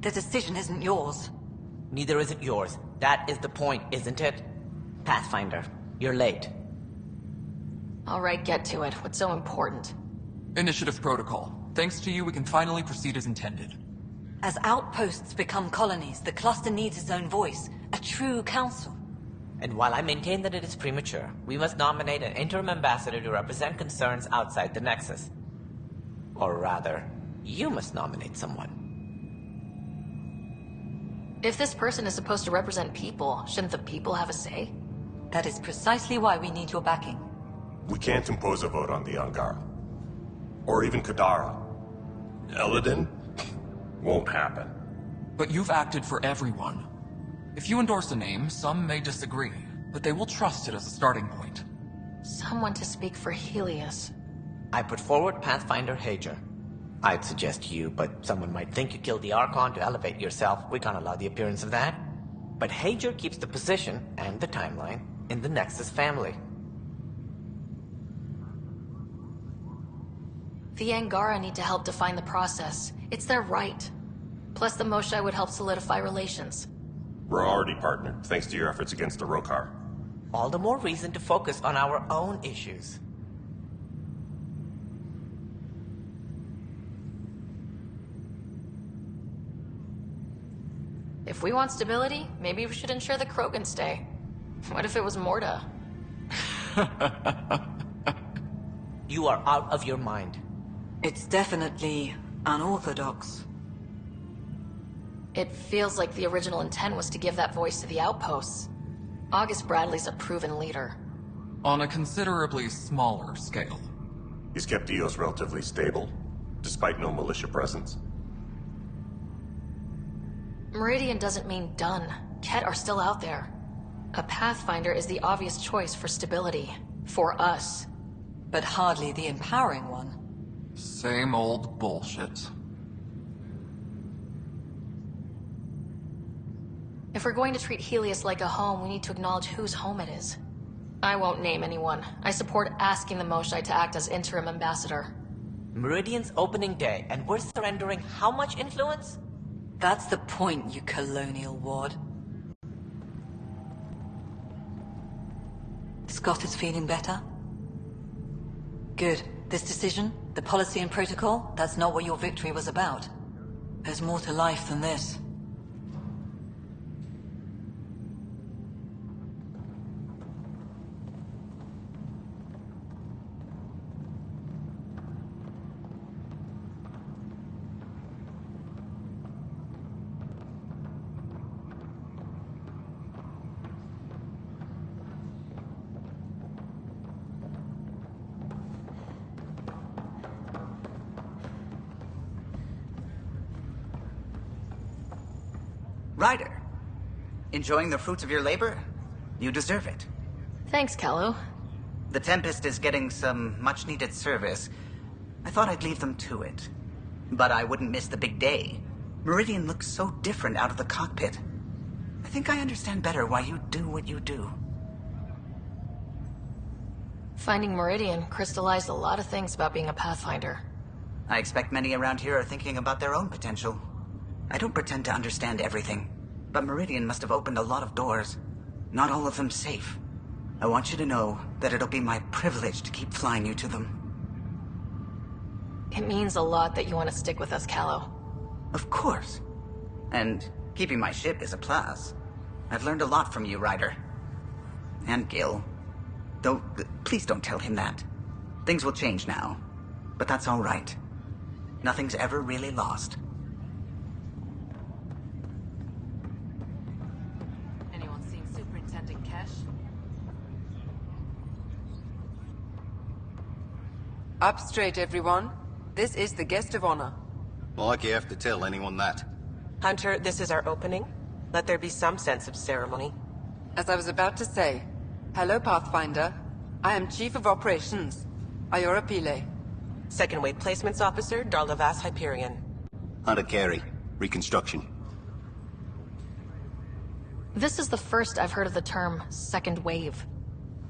The decision isn't yours. Neither is it yours. That is the point, isn't it? Pathfinder, you're late. Alright, get to it. What's so important? Initiative protocol. Thanks to you, we can finally proceed as intended. As outposts become colonies, the cluster needs its own voice. A true council. And while I maintain that it is premature, we must nominate an interim ambassador to represent concerns outside the Nexus. Or rather, you must nominate someone. If this person is supposed to represent people, shouldn't the people have a say? That is precisely why we need your backing. We can't impose a vote on the Angara. Or even Kadara. Eladin? Won't happen. But you've acted for everyone. If you endorse a name, some may disagree, but they will trust it as a starting point. Someone to speak for Helios. I put forward Pathfinder Hager. I'd suggest you, but someone might think you killed the Archon to elevate yourself. We can't allow the appearance of that. But Hager keeps the position, and the timeline, in the Nexus family. The Angara need to help define the process. It's their right. Plus the Moshae would help solidify relations. We're already partnered, thanks to your efforts against the Rokar. All the more reason to focus on our own issues. If we want stability, maybe we should ensure the Krogan stay. What if it was Morta? You are out of your mind. It's definitely unorthodox. It feels like the original intent was to give that voice to the outposts. August Bradley's a proven leader. On a considerably smaller scale. He's kept Eos relatively stable, despite no militia presence. Meridian doesn't mean done. Ket are still out there. A Pathfinder is the obvious choice for stability. For us. But hardly the empowering one. Same old bullshit. If we're going to treat Helios like a home, we need to acknowledge whose home it is. I won't name anyone. I support asking the Moshae to act as interim ambassador. Meridian's opening day, and we're surrendering how much influence? That's the point, you colonial ward. Scott is feeling better? Good. This decision, the policy and protocol, that's not what your victory was about. There's more to life than this. Ryder, enjoying the fruits of your labor? You deserve it. Thanks, Kallo. The Tempest is getting some much-needed service. I thought I'd leave them to it. But I wouldn't miss the big day. Meridian looks so different out of the cockpit. I think I understand better why you do what you do. Finding Meridian crystallized a lot of things about being a Pathfinder. I expect many around here are thinking about their own potential. I don't pretend to understand everything, but Meridian must have opened a lot of doors. Not all of them safe. I want you to know that it'll be my privilege to keep flying you to them. It means a lot that you want to stick with us, Kallo. Of course. And keeping my ship is a plus. I've learned a lot from you, Ryder. And Gil. Though, please don't tell him that. Things will change now. But that's all right. Nothing's ever really lost. Anyone seen Superintendent Kesh? Up straight, everyone. This is the guest of honor. Like you have to tell anyone that. Hunter, this is our opening. Let there be some sense of ceremony. As I was about to say, hello, Pathfinder. I am Chief of Operations, Ayora Pile. Second Wave Placements Officer, Darlavas Hyperion. Hunter Carey, Reconstruction. This is the first I've heard of the term second wave.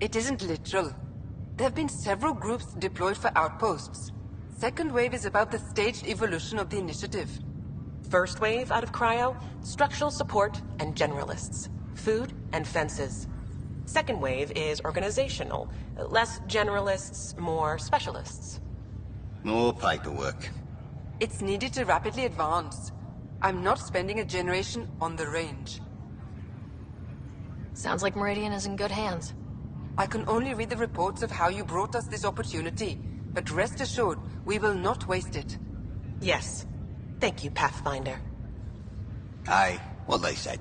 It isn't literal. There have been several groups deployed for outposts. Second wave is about the staged evolution of the initiative. First wave out of cryo, structural support and generalists. Food and fences. Second wave is organizational. Less generalists, more specialists. More paperwork. It's needed to rapidly advance. I'm not spending a generation on the range. Sounds like Meridian is in good hands. I can only read the reports of how you brought us this opportunity, but rest assured, we will not waste it. Yes. Thank you, Pathfinder. Aye, what they said.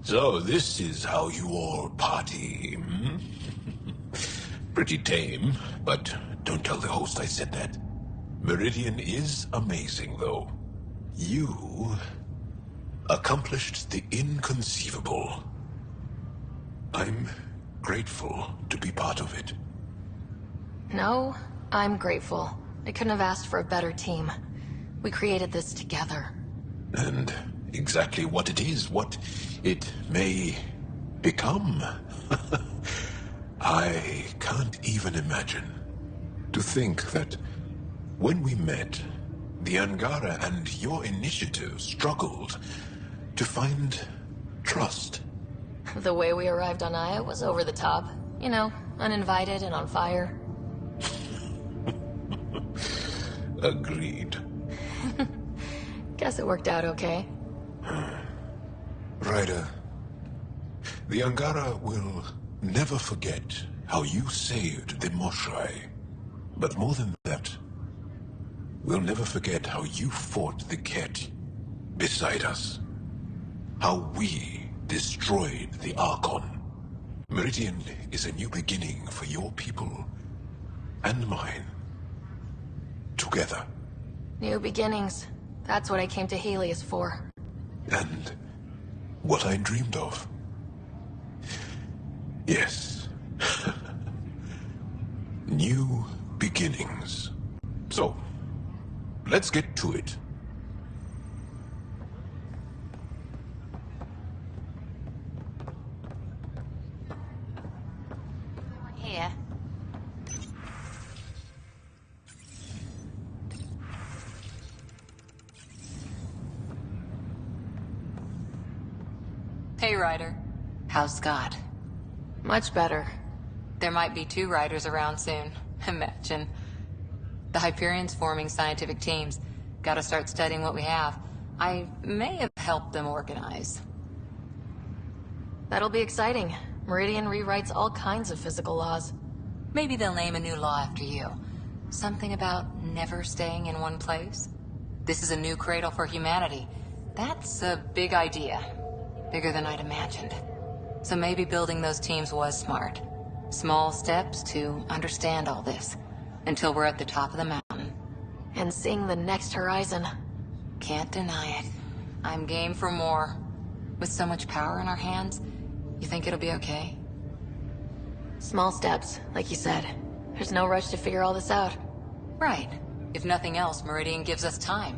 So this is how you all party, hmm? Pretty tame, but don't tell the host I said that. Meridian is amazing, though. You accomplished the inconceivable. I'm grateful to be part of it. No, I'm grateful. I couldn't have asked for a better team. We created this together. And exactly what it is, what it may become. I can't even imagine. To think that when we met, the Angara and your initiative struggled to find trust. The way we arrived on Aya was over the top. You know, uninvited and on fire. Agreed. Guess it worked out okay. Ryder, the Angara will never forget how you saved the Moshai. But more than that, we'll never forget how you fought the Ket beside us. How we destroyed the Archon. Meridian is a new beginning for your people and mine. Together. New beginnings. That's what I came to Helios for. And what I dreamed of. Yes. New beginnings. So, let's get to it. Here. Hey, Ryder. How's Scott? Much better. There might be 2 Riders around soon. Imagine. The Hyperion's forming scientific teams. Gotta start studying what we have. I may have helped them organize. That'll be exciting. Meridian rewrites all kinds of physical laws. Maybe they'll name a new law after you. Something about never staying in one place. This is a new cradle for humanity. That's a big idea. Bigger than I'd imagined. So maybe building those teams was smart. Small steps to understand all this. Until we're at the top of the mountain. And seeing the next horizon. Can't deny it. I'm game for more. With so much power in our hands, you think it'll be okay? Small steps, like you said. There's no rush to figure all this out. Right. If nothing else, Meridian gives us time.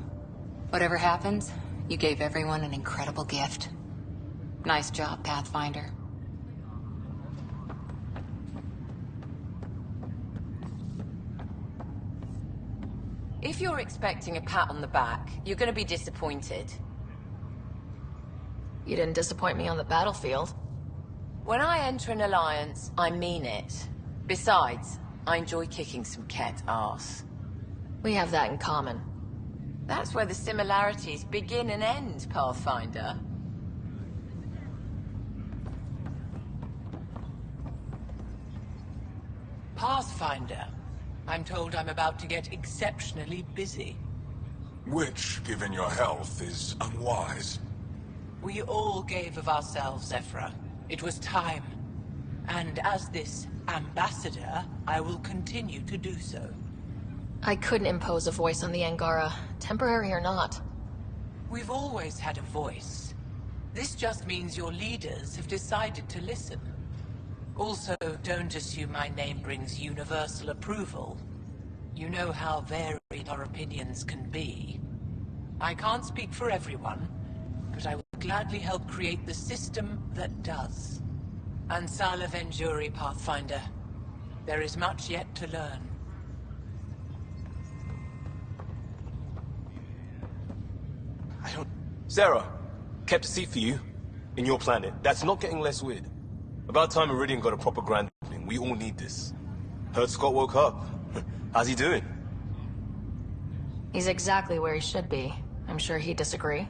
Whatever happens, you gave everyone an incredible gift. Nice job, Pathfinder. If you're expecting a pat on the back, you're gonna be disappointed. You didn't disappoint me on the battlefield. When I enter an alliance, I mean it. Besides, I enjoy kicking some Ket ass. We have that in common. That's where the similarities begin and end, Pathfinder. Pathfinder. I'm told I'm about to get exceptionally busy. Which, given your health, is unwise. We all gave of ourselves, Zephyra. It was time. And as this ambassador, I will continue to do so. I couldn't impose a voice on the Angara, temporary or not. We've always had a voice. This just means your leaders have decided to listen. Also, don't assume my name brings universal approval. You know how varied our opinions can be. I can't speak for everyone, but I will gladly help create the system that does. Ansala Venjuri, Pathfinder. There is much yet to learn. Sarah, kept a seat for you. In your planet. That's not getting less weird. About time Meridian got a proper grand opening. We all need this. Heard Scott woke up. How's he doing? He's exactly where he should be. I'm sure he'd disagree.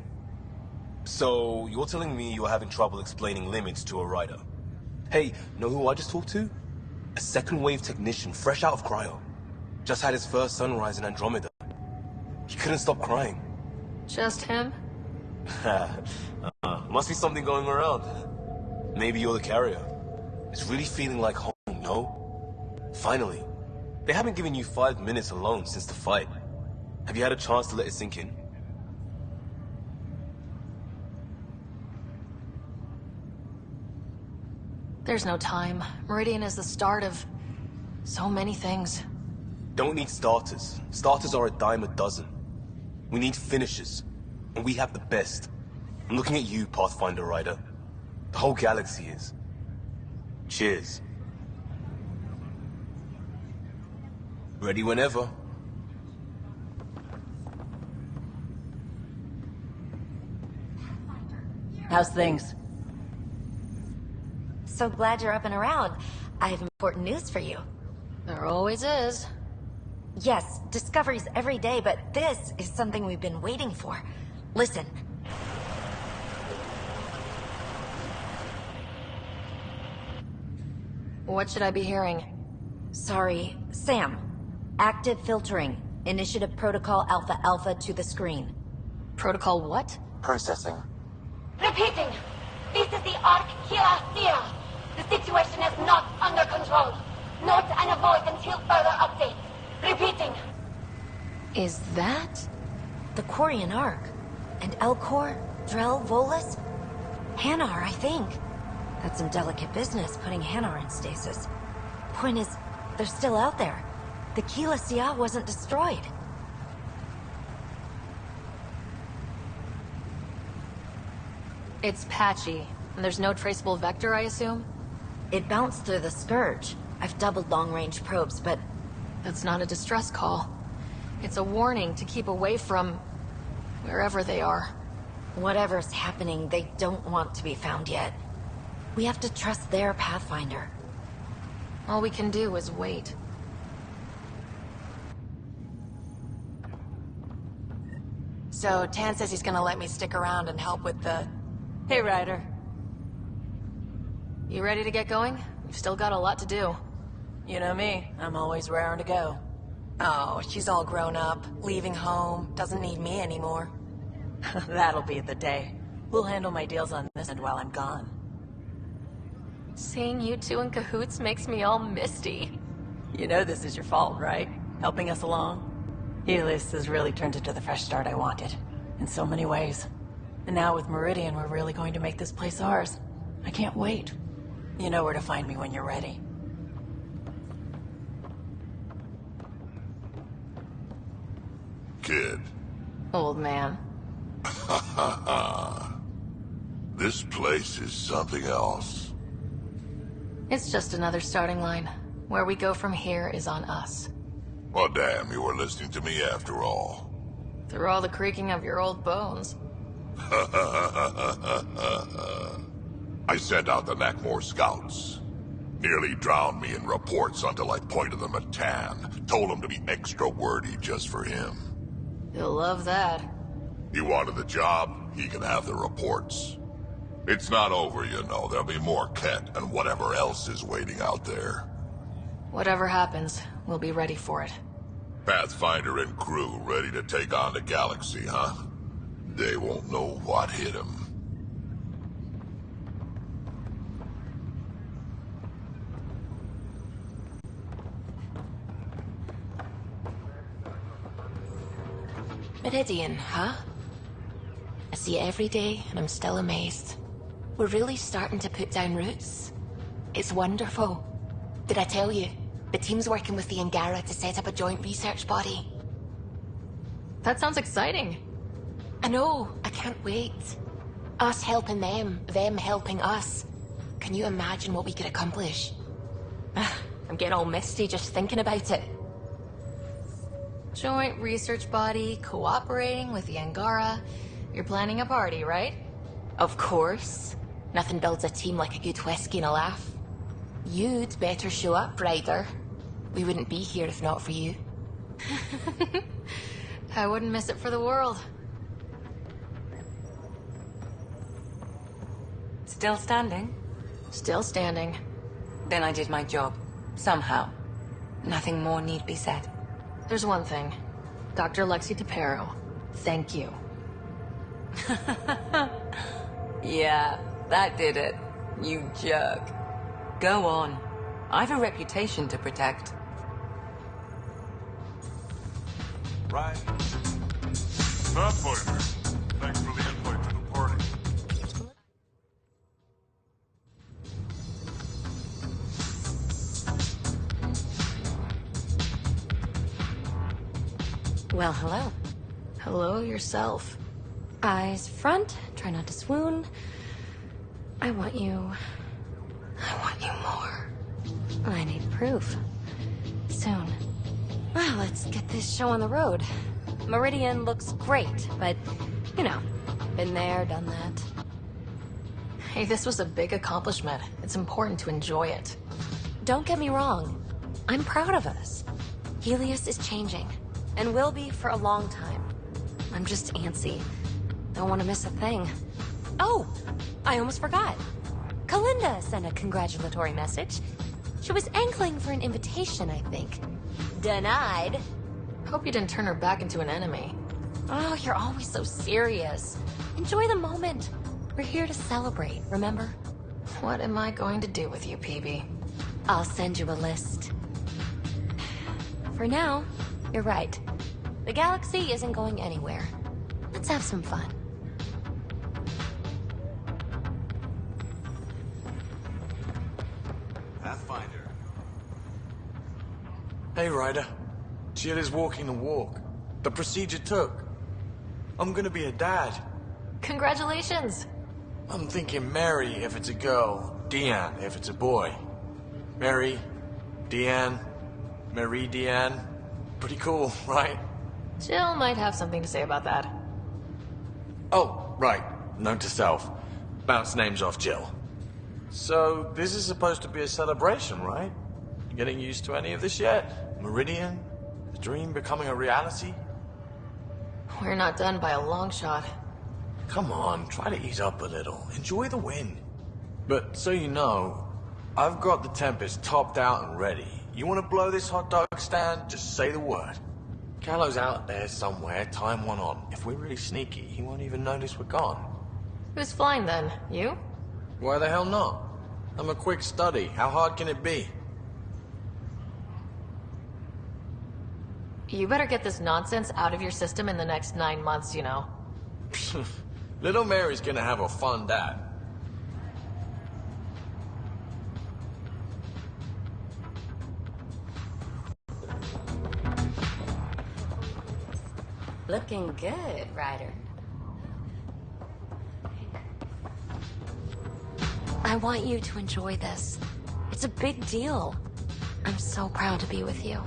So, you're telling me you're having trouble explaining limits to a rider? Hey, know who I just talked to? A second wave technician, fresh out of cryo. Just had his first sunrise in Andromeda. He couldn't stop crying. Just him? Must be something going around. Maybe you're the carrier. It's really feeling like home, no? Finally. They haven't given you 5 minutes alone since the fight. Have you had a chance to let it sink in? There's no time. Meridian is the start of so many things. Don't need starters. Starters are a dime a dozen. We need finishers. And we have the best. I'm looking at you, Pathfinder Rider. The whole galaxy is. Cheers. Ready whenever. How's things? So glad you're up and around. I have important news for you. There always is. Yes, discoveries every day, but this is something we've been waiting for. Listen. What should I be hearing? Sorry, Sam. Active filtering. Initiative Protocol Alpha Alpha to the screen. Protocol what? Processing. Repeating. This is the Arc Kira Sierra. The situation is not under control. Note and avoid until further updates. Repeating. Is that? The Quarian Arc. And Elcor, Drell, Volus? Hanar, I think. That's some delicate business, putting Hanar in stasis. Point is, they're still out there. The Keela Sia wasn't destroyed. It's patchy. And there's no traceable vector, I assume? It bounced through the Scourge. I've doubled long-range probes, but... That's not a distress call. It's a warning to keep away from... wherever they are. Whatever's happening, they don't want to be found yet. We have to trust their Pathfinder. All we can do is wait. So, Tan says he's gonna let me stick around and help with the... Hey, Ryder. You ready to get going? We've still got a lot to do. You know me. I'm always raring to go. Oh, she's all grown up, leaving home, doesn't need me anymore. That'll be the day. We'll handle my deals on this end while I'm gone. Seeing you two in cahoots makes me all misty. You know this is your fault, right? Helping us along? Helios has really turned into the fresh start I wanted. In so many ways. And now with Meridian, we're really going to make this place ours. I can't wait. You know where to find me when you're ready. Kid. Old man. This place is something else. It's just another starting line. Where we go from here is on us. Well, damn, you were listening to me after all. Through all the creaking of your old bones. I sent out the Nakmor scouts. Nearly drowned me in reports until I pointed them at Tan. Told him to be extra wordy just for him. He'll love that. He wanted the job, he can have the reports. It's not over, you know. There'll be more Ket and whatever else is waiting out there. Whatever happens, we'll be ready for it. Pathfinder and crew ready to take on the galaxy, huh? They won't know what hit them. Meridian, huh? I see it every day, and I'm still amazed. We're really starting to put down roots. It's wonderful. Did I tell you? The team's working with the Angara to set up a joint research body. That sounds exciting. I know, I can't wait. Us helping them helping us. Can you imagine what we could accomplish? I'm getting all misty just thinking about it. Joint research body cooperating with the Angara. You're planning a party, right? Of course. Nothing builds a team like a good whiskey and a laugh. You'd better show up, Ryder. We wouldn't be here if not for you. I wouldn't miss it for the world. Still standing? Still standing. Then I did my job. Somehow. Nothing more need be said. There's one thing. Dr. Lexi DePero, thank you. Yeah, that did it. You jerk. Go on. I've a reputation to protect. Right. Pathfinder, thanks for the invite to the party. Well, hello. Hello yourself. Eyes front, try not to swoon. I want you. I want you more. I need proof. Soon. Well, let's get this show on the road. Meridian looks great, but, you know, been there, done that. Hey, this was a big accomplishment. It's important to enjoy it. Don't get me wrong. I'm proud of us. Helios is changing, and will be for a long time. I'm just antsy. Don't want to miss a thing. Oh, I almost forgot. Kalinda sent a congratulatory message. She was angling for an invitation, I think. Denied. Hope you didn't turn her back into an enemy. Oh, you're always so serious. Enjoy the moment. We're here to celebrate, remember? What am I going to do with you, PB? I'll send you a list. For now, you're right. The galaxy isn't going anywhere. Let's have some fun. Pathfinder. Hey, Ryder. Jill is walking the walk. The procedure took. I'm gonna be a dad. Congratulations! I'm thinking Mary if it's a girl, Deanne if it's a boy. Mary, Deanne, Marie Deanne. Pretty cool, right? Jill might have something to say about that. Oh, right. Note to self. Bounce names off Jill. So, this is supposed to be a celebration, right? Getting used to any of this yet? Meridian? The dream becoming a reality? We're not done by a long shot. Come on, try to ease up a little. Enjoy the win. But so you know, I've got the Tempest topped out and ready. You want to blow this hot dog stand? Just say the word. Callow's out there somewhere, time one on. If we're really sneaky, he won't even notice we're gone. Who's flying then? You? Why the hell not? I'm a quick study. How hard can it be? You better get this nonsense out of your system in the next 9 months, you know. Little Mary's gonna have a fun dad. Looking good, Ryder. I want you to enjoy this. It's a big deal. I'm so proud to be with you.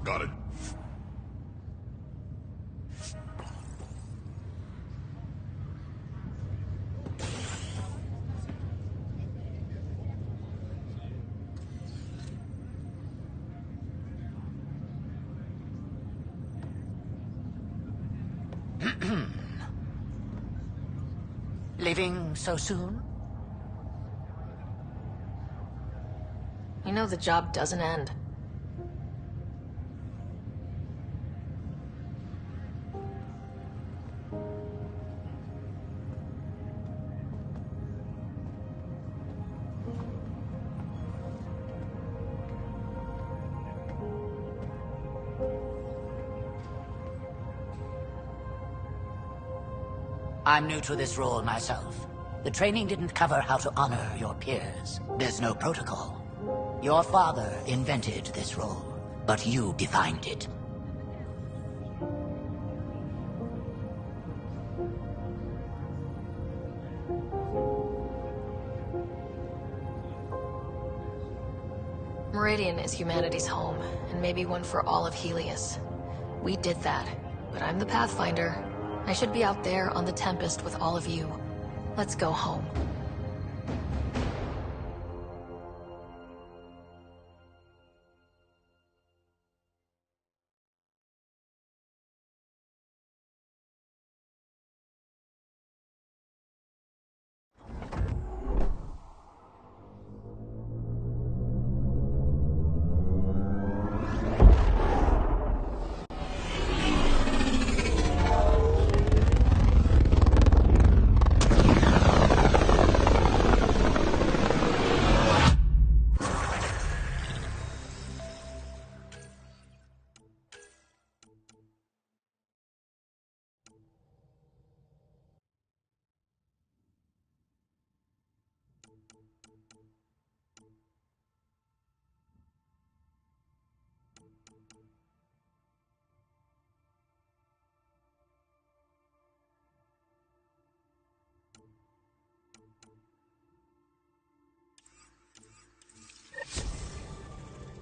Got it. Leaving so soon? You know the job doesn't end. I'm new to this role myself. The training didn't cover how to honor your peers. There's no protocol. Your father invented this role, but you defined it. Meridian is humanity's home, and maybe one for all of Helios. We did that, but I'm the Pathfinder. I should be out there on the Tempest with all of you. Let's go home.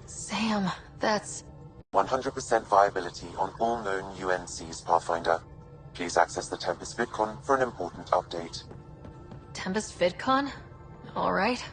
Sam, that's... 100% viability on all known UNCs, Pathfinder. Please access the Tempest VidCon for an important update. Tempest VidCon? Alright.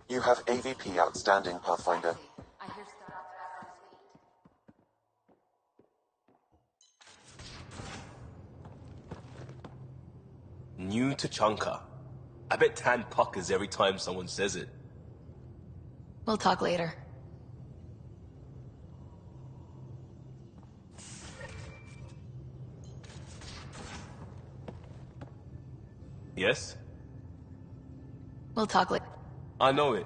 You have AVP outstanding, Pathfinder. New Tachanka. I bet Tan puckers every time someone says it. We'll talk later. Yes? We'll talk later. I know it.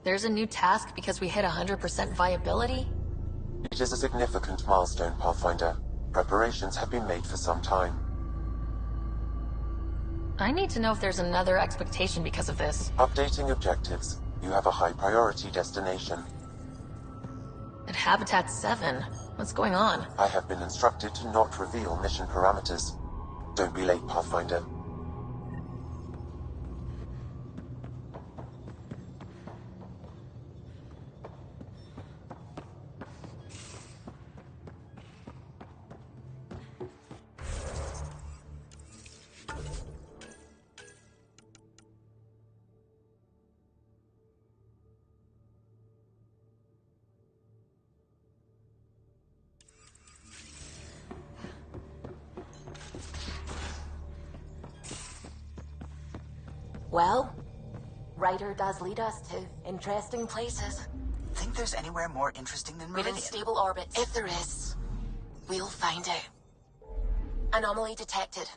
There's a new task because we hit 100% viability? It is a significant milestone, Pathfinder. Preparations have been made for some time. I need to know if there's another expectation because of this. Updating objectives. You have a high priority destination. At Habitat 7? What's going on? I have been instructed to not reveal mission parameters. Don't be late, Pathfinder. Well, Ryder does lead us to interesting places. Think there's anywhere more interesting than Within Meridian? stable orbits. If there is, we'll find out. Anomaly detected.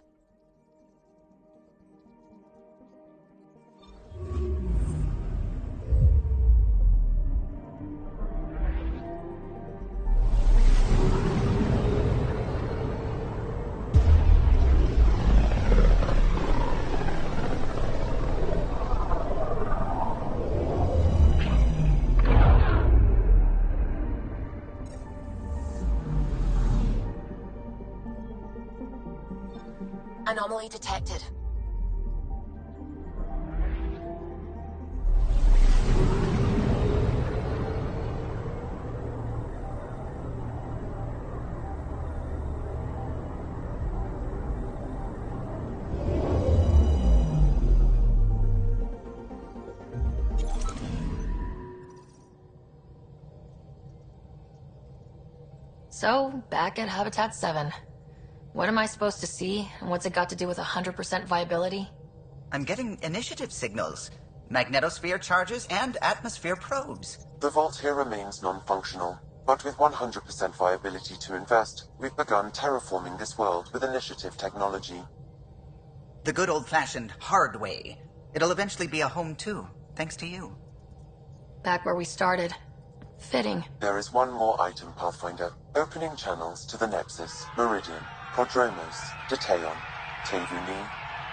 Anomaly detected. So, back at Habitat 7. What am I supposed to see, and what's it got to do with 100% viability? I'm getting initiative signals, magnetosphere charges, and atmosphere probes. The vault here remains non-functional, but with 100% viability to invest, we've begun terraforming this world with initiative technology. The good old-fashioned hard way. It'll eventually be a home too, thanks to you. Back where we started. Fitting. There is one more item, Pathfinder. Opening channels to the Nexus, Meridian, Prodromos, Detaeon, Tevuni,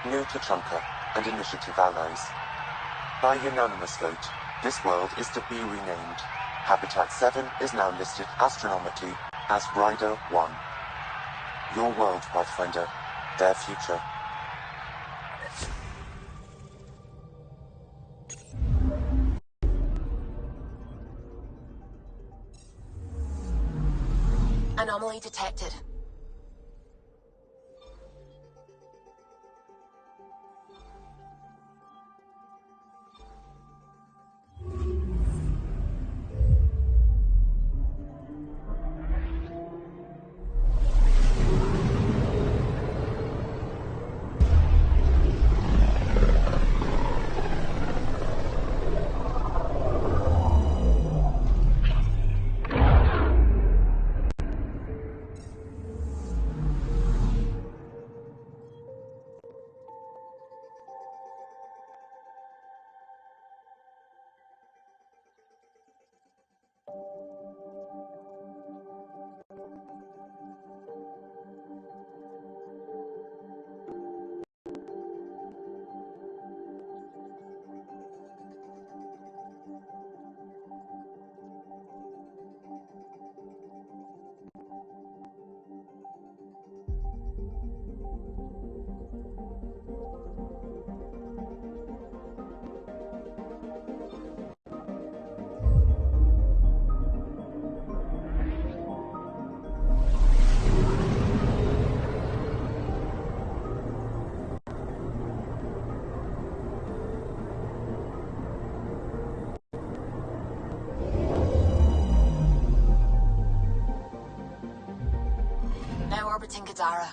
New Tachanka, and Initiative allies. By unanimous vote, this world is to be renamed. Habitat 7 is now listed astronomically as Rider 1. Your world, Pathfinder. Their future. Anomaly detected. Now orbiting Kadara.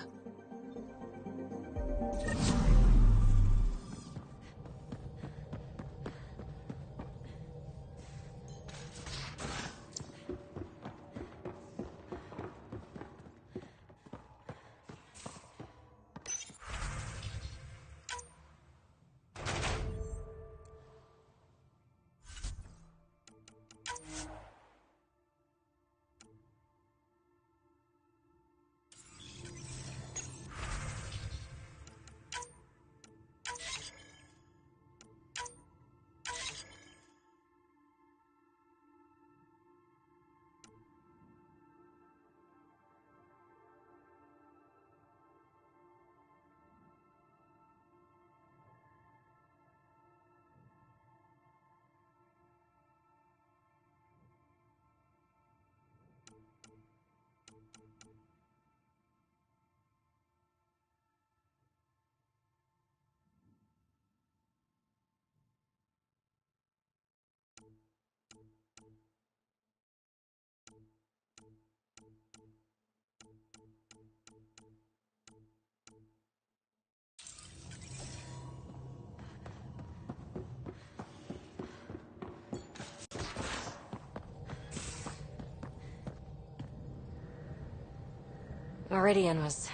Meridian was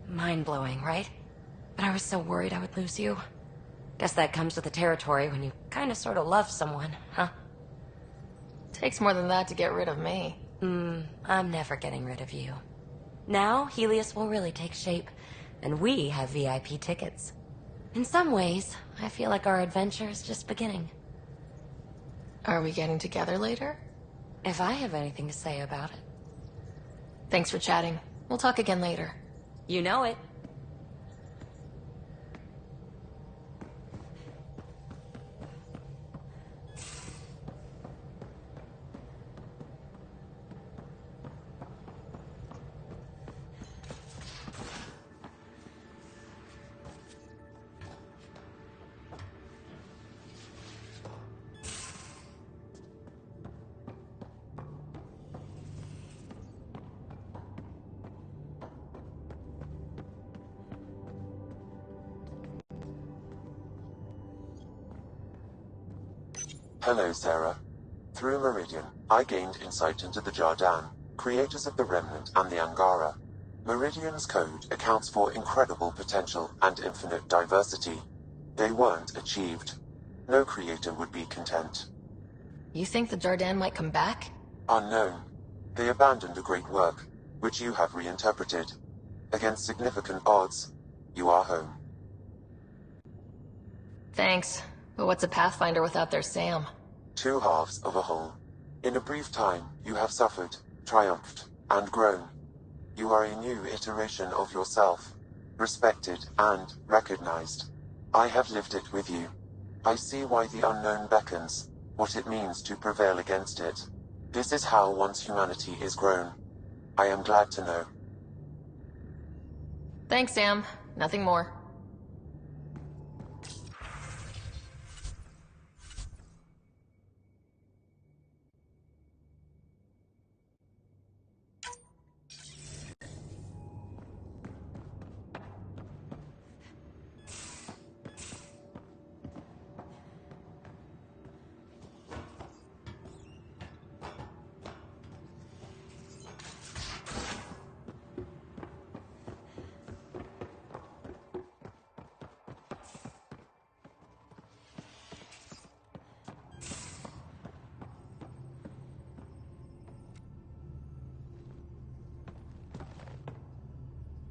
mind-blowing, right? But I was so worried I would lose you. Guess that comes with the territory when you kinda sorta love someone, huh? Takes more than that to get rid of me. I'm never getting rid of you. Now, Helios will really take shape, and we have VIP tickets. In some ways, I feel like our adventure is just beginning. Are we getting together later? If I have anything to say about it. Thanks for chatting. We'll talk again later. You know it. Hello, Sarah. Through Meridian, I gained insight into the Jardan, creators of the Remnant and the Angara. Meridian's code accounts for incredible potential and infinite diversity. They weren't achieved. No creator would be content. You think the Jardan might come back? Unknown. They abandoned a great work, which you have reinterpreted. Against significant odds, you are home. Thanks. But what's a Pathfinder without their Sam? Two halves of a whole. In a brief time, you have suffered, triumphed, and grown. You are a new iteration of yourself, respected and recognized. I have lived it with you. I see why the unknown beckons, what it means to prevail against it. This is how one's humanity is grown. I am glad to know. Thanks, Sam. Nothing more.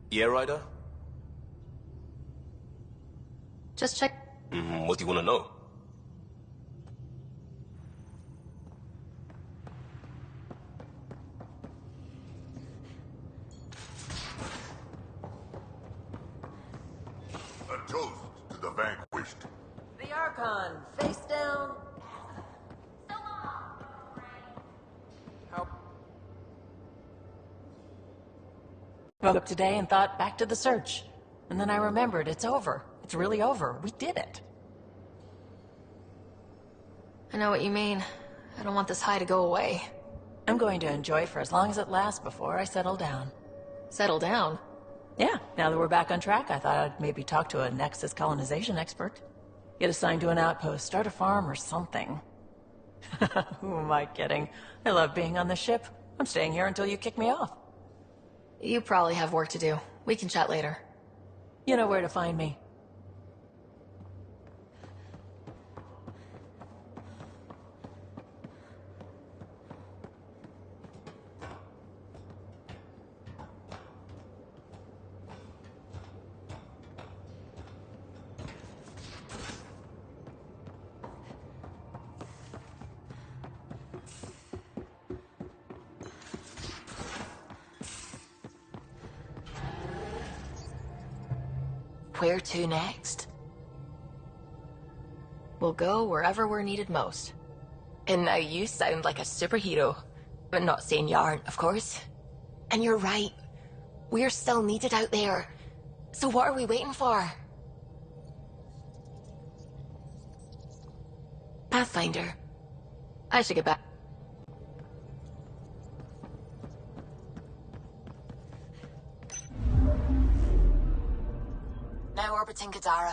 Yeah, Ryder? Just check. What do you want to know? A toast to the vanquished. The Archon, face down. Woke up today and thought back to the search. And then I remembered it's over. It's really over. We did it. I know what you mean. I don't want this high to go away. I'm going to enjoy for as long as it lasts before I settle down. Settle down? Yeah, now that we're back on track, I thought I'd maybe talk to a Nexus colonization expert. Get assigned to an outpost, start a farm or something. Who am I kidding? I love being on the ship. I'm staying here until you kick me off. You probably have work to do. We can chat later. You know where to find me. Where to next? We'll go wherever we're needed most. And now you sound like a superhero. But not saying you aren't, of course. And you're right. We're still needed out there. So what are we waiting for? Pathfinder. I should get back. Now orbiting Kadara.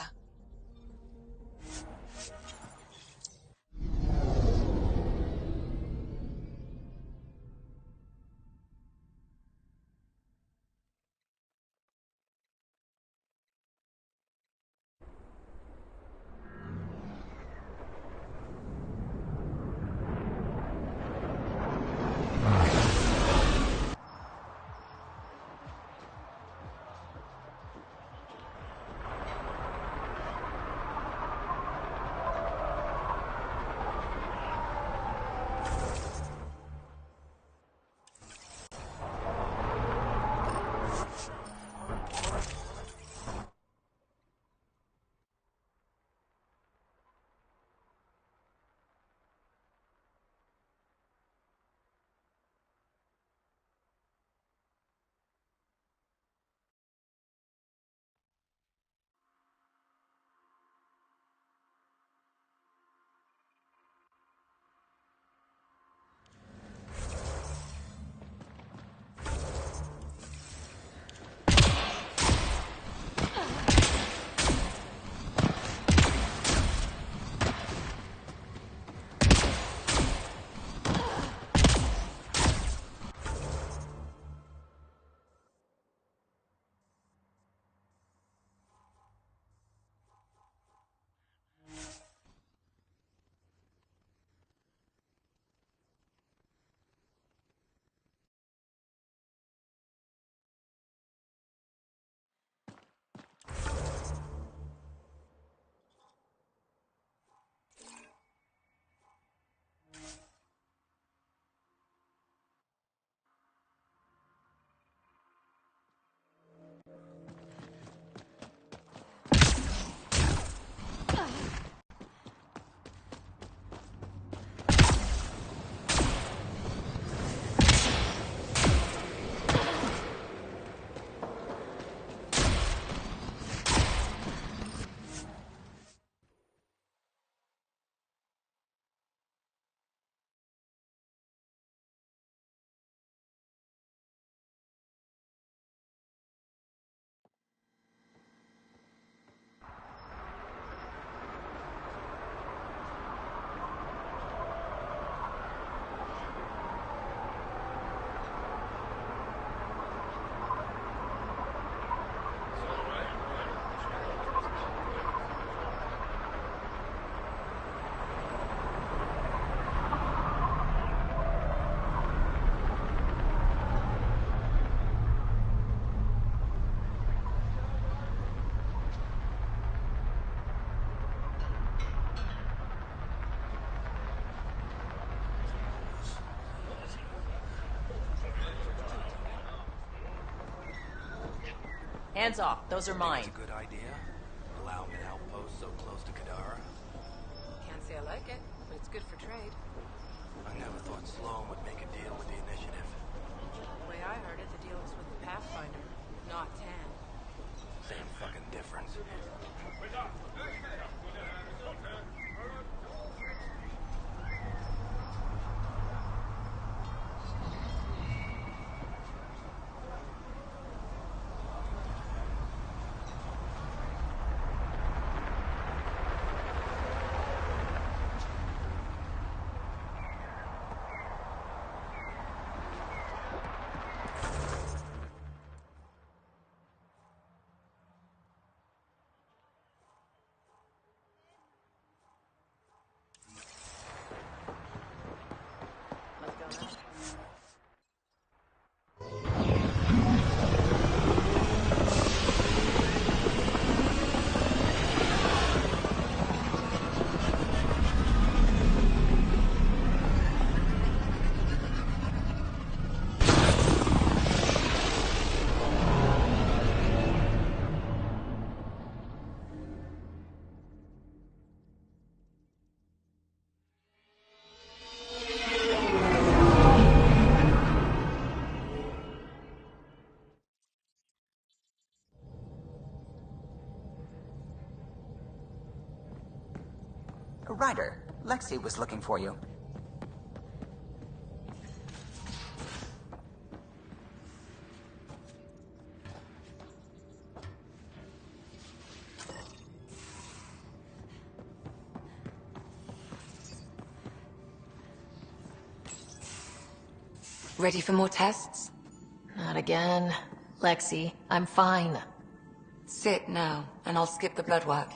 Hands off. Those are mine. It's a good idea. Allow an outpost so close to Kadara. Can't say I like it, but it's good for trade. I never thought Sloan would make a deal with the Initiative. The way I heard it, the deal was with the Pathfinder, not Tan. Same fucking difference. Ryder, Lexi was looking for you. Ready for more tests? Not again. Lexi, I'm fine. Sit now, and I'll skip the blood work.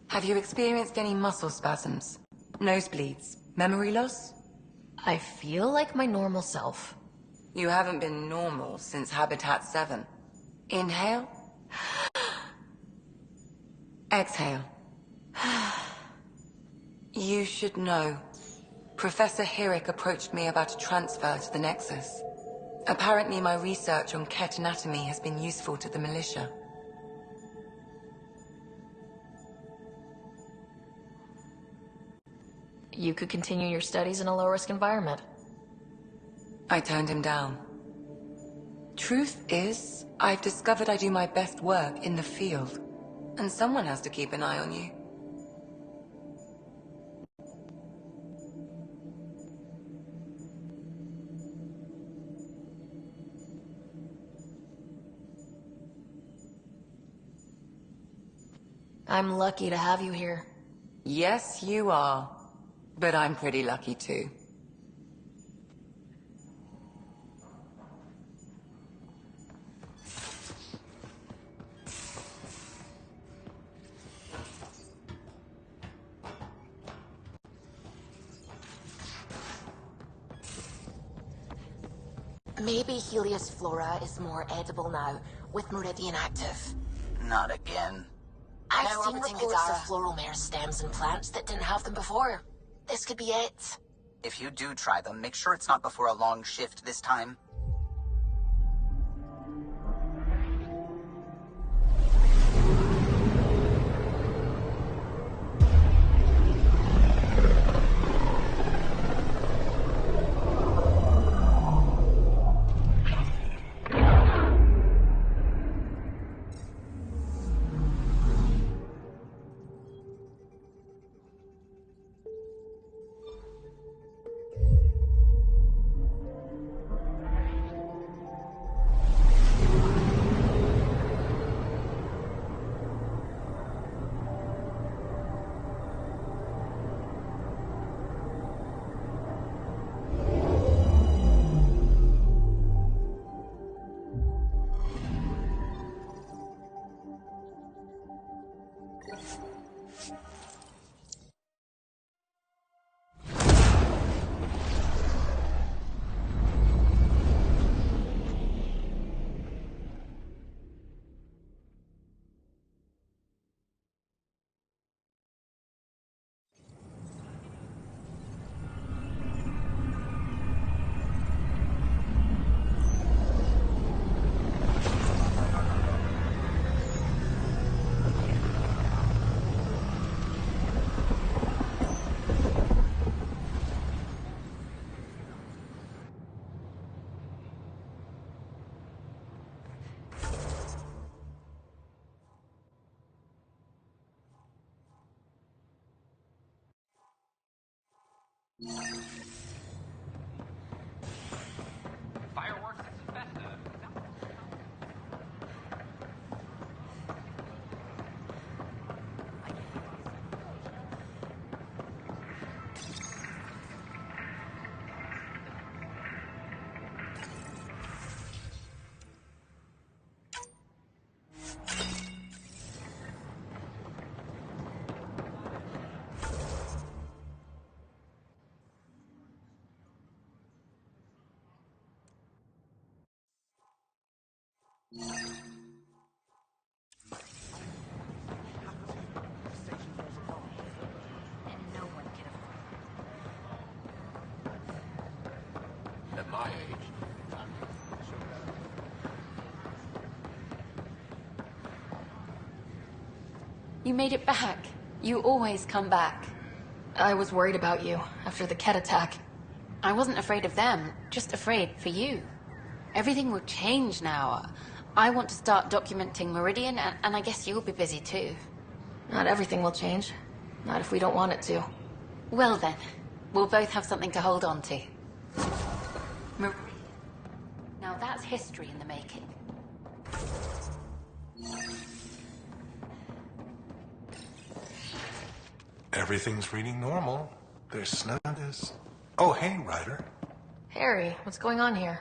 Have you experienced any muscle spasms? Nosebleeds? Memory loss? I feel like my normal self. You haven't been normal since Habitat 7. Inhale. Exhale. You should know. Professor Herrick approached me about a transfer to the Nexus. Apparently my research on Ket anatomy has been useful to the militia. You could continue your studies in a low-risk environment. I turned him down. Truth is, I've discovered I do my best work in the field. And someone has to keep an eye on you. I'm lucky to have you here. Yes, you are. But I'm pretty lucky too. Maybe Helios flora is more edible now, with Meridian active. Not again. I've seen reports of floral mare stems and plants that didn't have them before. This could be it. If you do try them, make sure it's not before a long shift this time. Fireworks and Festa. At my age, You made it back. You always come back. I was worried about you after the Ket attack. I wasn't afraid of them, just afraid for you. Everything will change now. I want to start documenting Meridian, and I guess you'll be busy too. Not everything will change. Not if we don't want it to. Well then, we'll both have something to hold on to. Meridian. Now that's history in the making. everything's reading normal. There's snug as... Oh, hey, Ryder. Harry, what's going on here?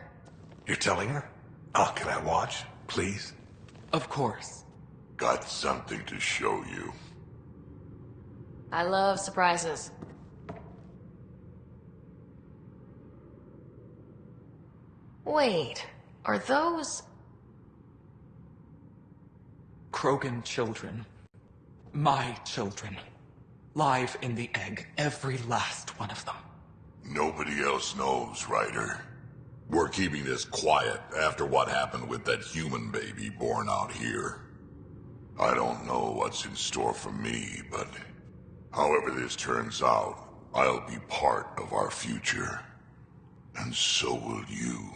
You're telling her? Oh, can I watch, please? Of course. Got something to show you. I love surprises. Wait, are those... Krogan children. My children. Live in the egg, every last one of them. Nobody else knows, Ryder. We're keeping this quiet after what happened with that human baby born out here. I don't know what's in store for me, but however this turns out, I'll be part of our future. And so will you.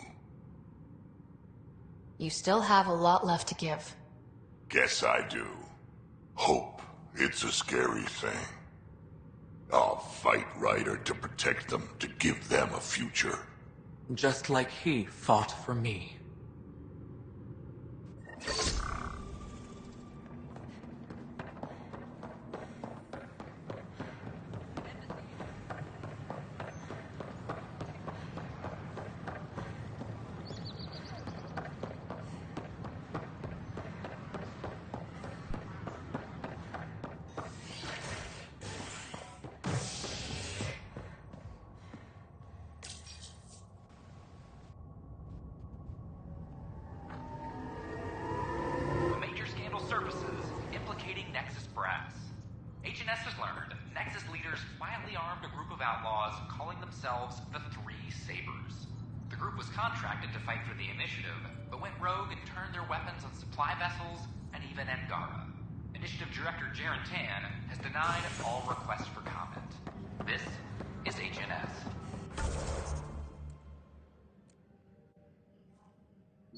You still have a lot left to give. Guess I do. Hope. It's a scary thing. I'll fight Ryder to protect them, to give them a future. Just like he fought for me. Contracted to fight for the Initiative, but went rogue and turned their weapons on supply vessels and even Angara. Initiative Director Jaren Tan has denied all requests for comment. This is HNS.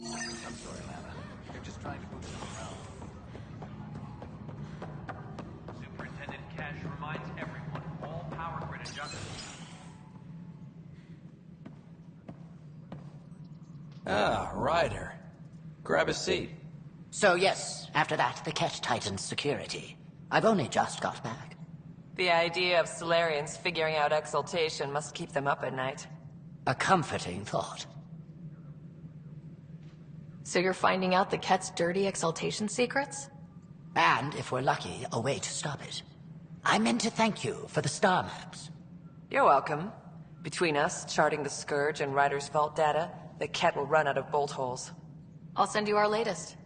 I'm sorry, Lana. You're just trying to move them around. Superintendent Cash reminds everyone, all power grid adjustments. Ah, Ryder. Grab a seat. So yes, after that, the Ket tightened security. I've only just got back. The idea of Solarians figuring out exaltation must keep them up at night. A comforting thought. So you're finding out the Ket's dirty exaltation secrets? And, if we're lucky, a way to stop it. I meant to thank you for the star maps. You're welcome. Between us, charting the Scourge and Ryder's vault data, the Ket will run out of bolt holes. I'll send you our latest.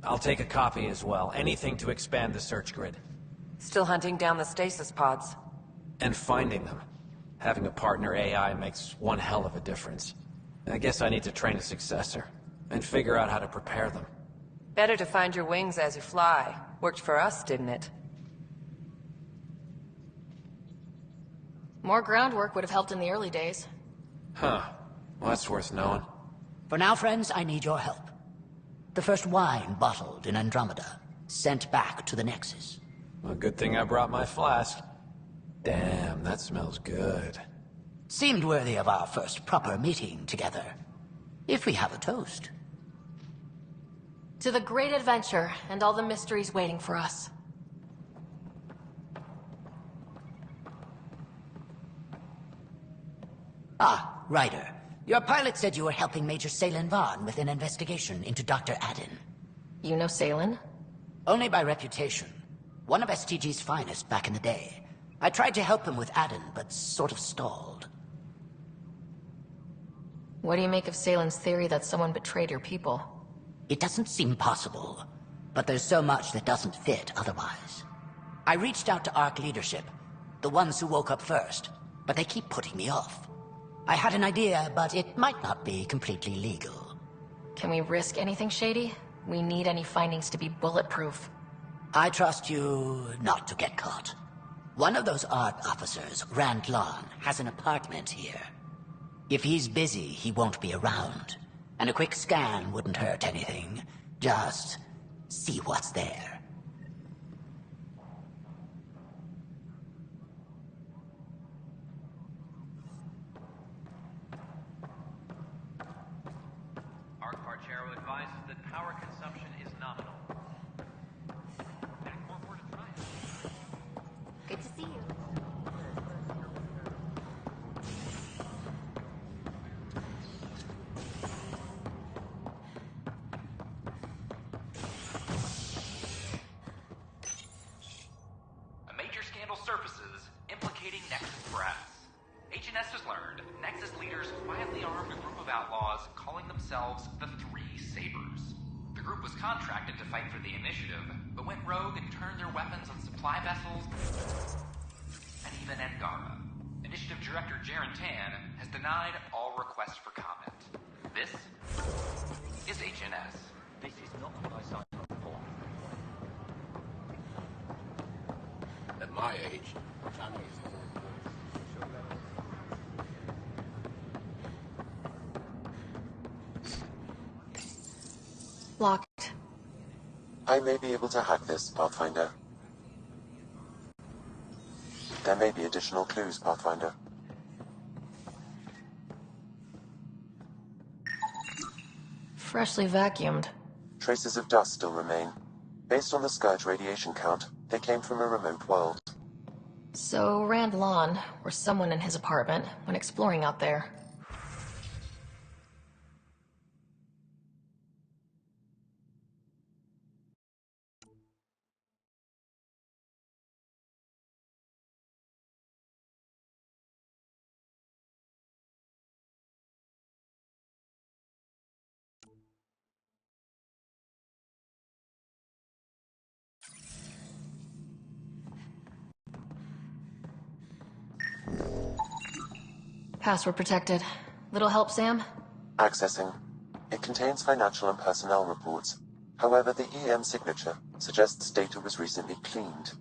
I'll take a copy as well. Anything to expand the search grid. Still hunting down the stasis pods. And finding them. Having a partner AI makes one hell of a difference. I guess I need to train a successor. And figure out how to prepare them. Better to find your wings as you fly. Worked for us, didn't it? More groundwork would have helped in the early days. Huh. Well, that's worth knowing. For now, friends, I need your help. The first wine bottled in Andromeda, sent back to the Nexus. Well, good thing I brought my flask. Damn, that smells good. Seemed worthy of our first proper meeting together. If we have a toast. To the great adventure and all the mysteries waiting for us. Ah, Ryder. Your pilot said you were helping Major Salen Vaughn with an investigation into Dr. Aden. You know Salen? Only by reputation. One of STG's finest back in the day. I tried to help him with Aden, but sort of stalled. What do you make of Salen's theory that someone betrayed your people? It doesn't seem possible, but there's so much that doesn't fit otherwise. I reached out to ARC leadership, the ones who woke up first, but they keep putting me off. I had an idea, but it might not be completely legal. Can we risk anything shady? We need any findings to be bulletproof. I trust you not to get caught. One of those ARC officers, Rand Lon, has an apartment here. If he's busy, he won't be around. And a quick scan wouldn't hurt anything. Just see what's there. Advises that power consumption is nominal. Good to see you. A major scandal surfaces implicating Nexus brass. HNS has learned Nexus leaders quietly armed a group of outlaws calling themselves the Three Sabers. The group was contracted to fight for the Initiative, but went rogue and turned their weapons on supply vessels and even Angara. Initiative Director Jaren Tan has denied all requests for comment. This is HNS. This is not what I signed up for. At my age, Locked. I may be able to hack this, Pathfinder. There may be additional clues, Pathfinder. Freshly vacuumed. Traces of dust still remain. Based on the Scourge radiation count, they came from a remote world. So Rand Lon, or someone in his apartment, when exploring out there. Password protected. Little help, Sam? Accessing. It contains financial and personnel reports. However, the EM signature suggests data was recently cleaned.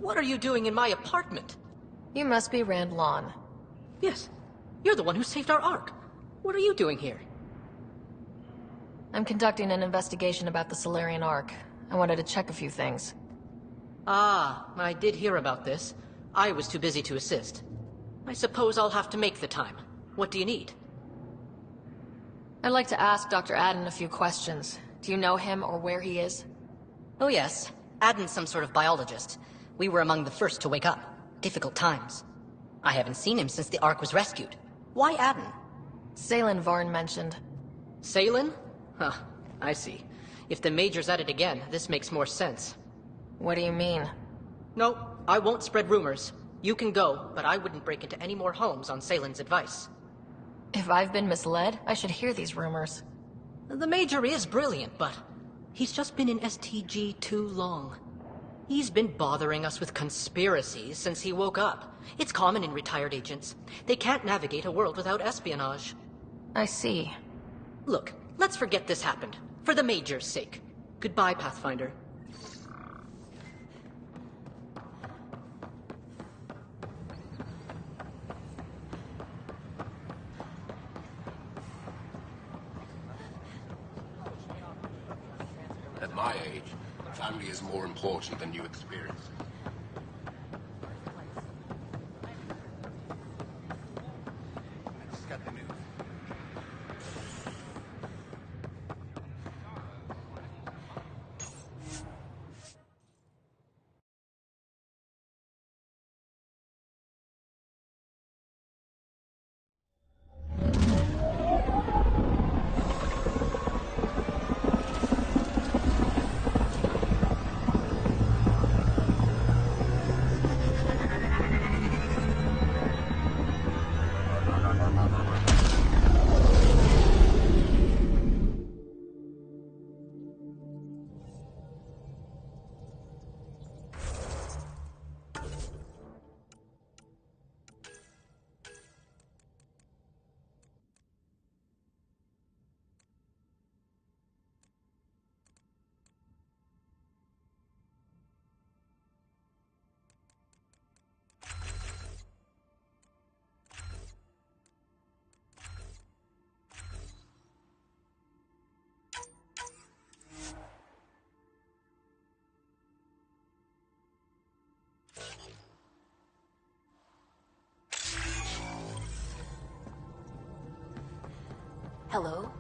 What are you doing in my apartment? You must be Rand Lon. Yes. You're the one who saved our Ark. What are you doing here? I'm conducting an investigation about the Solarian Ark. I wanted to check a few things. Ah, I did hear about this. I was too busy to assist. I suppose I'll have to make the time. What do you need? I'd like to ask Dr. Aden a few questions. Do you know him or where he is? Oh yes. Aden's some sort of biologist. We were among the first to wake up. Difficult times. I haven't seen him since the Ark was rescued. Why Aden? Salen Varn mentioned. Salen? Huh. I see. If the Major's at it again, this makes more sense. What do you mean? No, I won't spread rumors. You can go, but I wouldn't break into any more homes on Salen's advice. If I've been misled, I should hear these rumors. The Major is brilliant, but he's just been in STG too long. He's been bothering us with conspiracies since he woke up. It's common in retired agents. They can't navigate a world without espionage. I see. Look, let's forget this happened. For the Major's sake. Goodbye, Pathfinder. At my age, family is more important than you experience. I just got the news. Hello?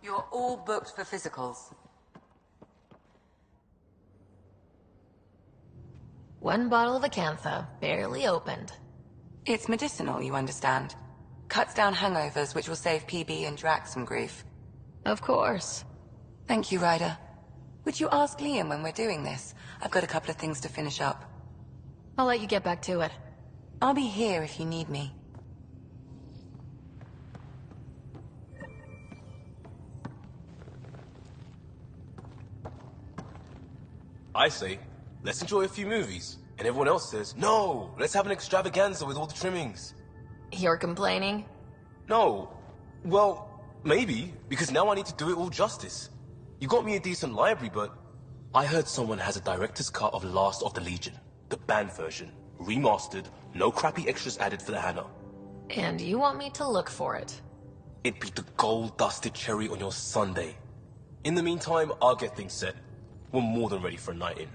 You're all booked for physicals. One bottle of Acantha, barely opened. It's medicinal, you understand. Cuts down hangovers, which will save PB and Drax some grief. Of course. Thank you, Ryder. Would you ask Liam when we're doing this? I've got a couple of things to finish up. I'll let you get back to it. I'll be here if you need me. I say, let's enjoy a few movies. And everyone else says, no, let's have an extravaganza with all the trimmings. You're complaining? No. Well, maybe, because now I need to do it all justice. You got me a decent library, but I heard someone has a director's cut of Last of the Legion. The banned version. Remastered, no crappy extras added for the Hannah. And you want me to look for it? It'd be the gold-dusted cherry on your sundae. In the meantime, I'll get things set. We're more than ready for a night in.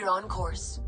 We're on course.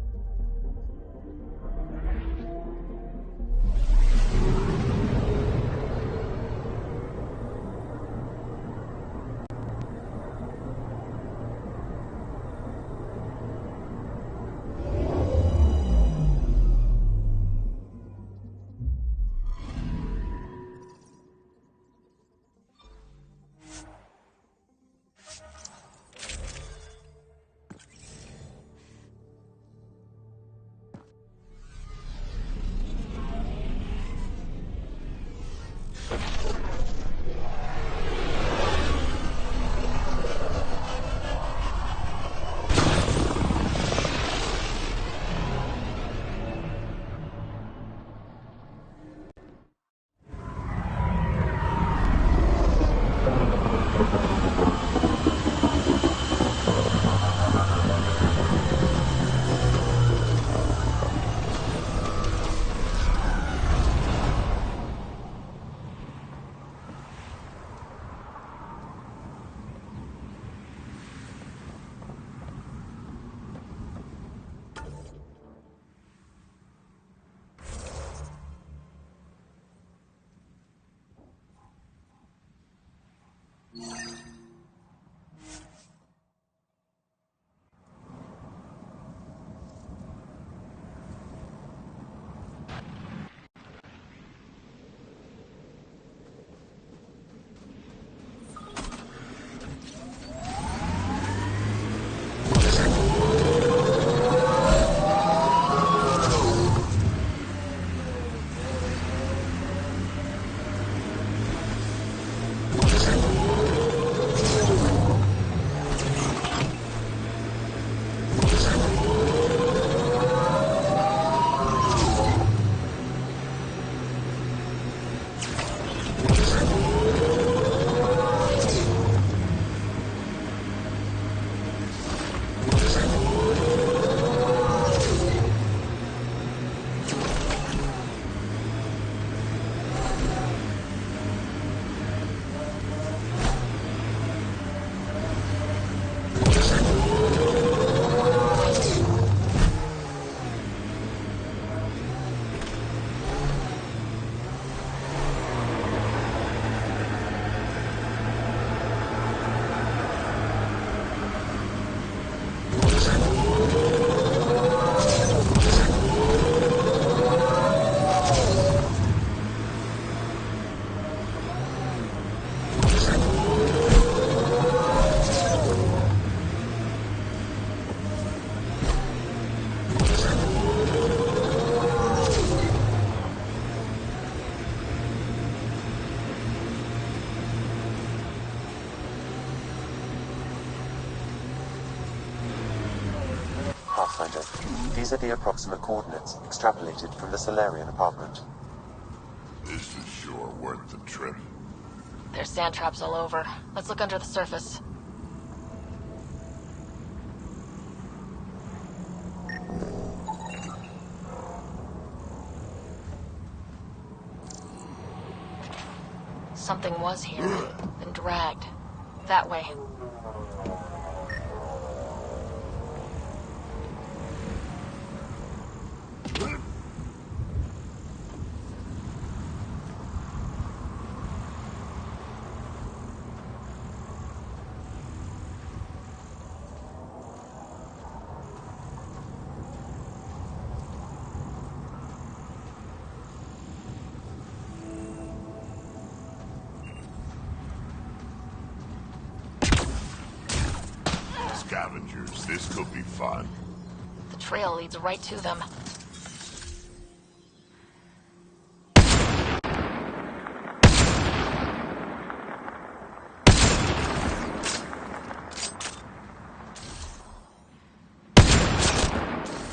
Pathfinder. These are the approximate coordinates extrapolated from the Solarian apartment. This is sure worth the trip. There's sand traps all over. Let's look under the surface. Something was here, then dragged. That way. Scavengers, this could be fun. The trail leads right to them.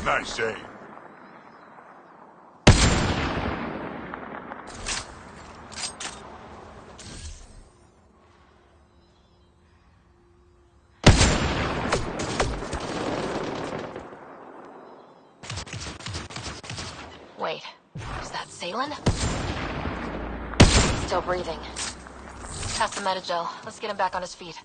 Nice aim. Wait, is that Salen? Still breathing. Pass the metagel. Let's get him back on his feet.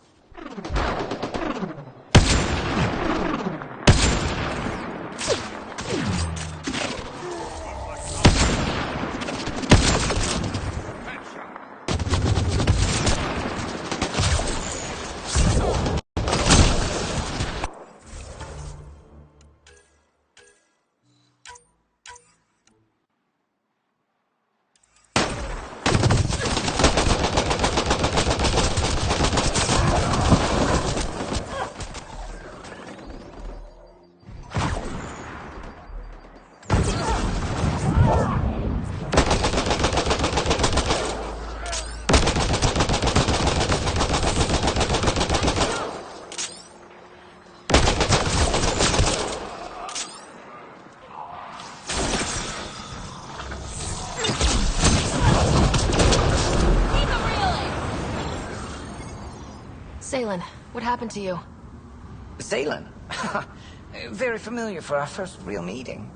Salen, what happened to you? Salen? Very familiar for our first real meeting.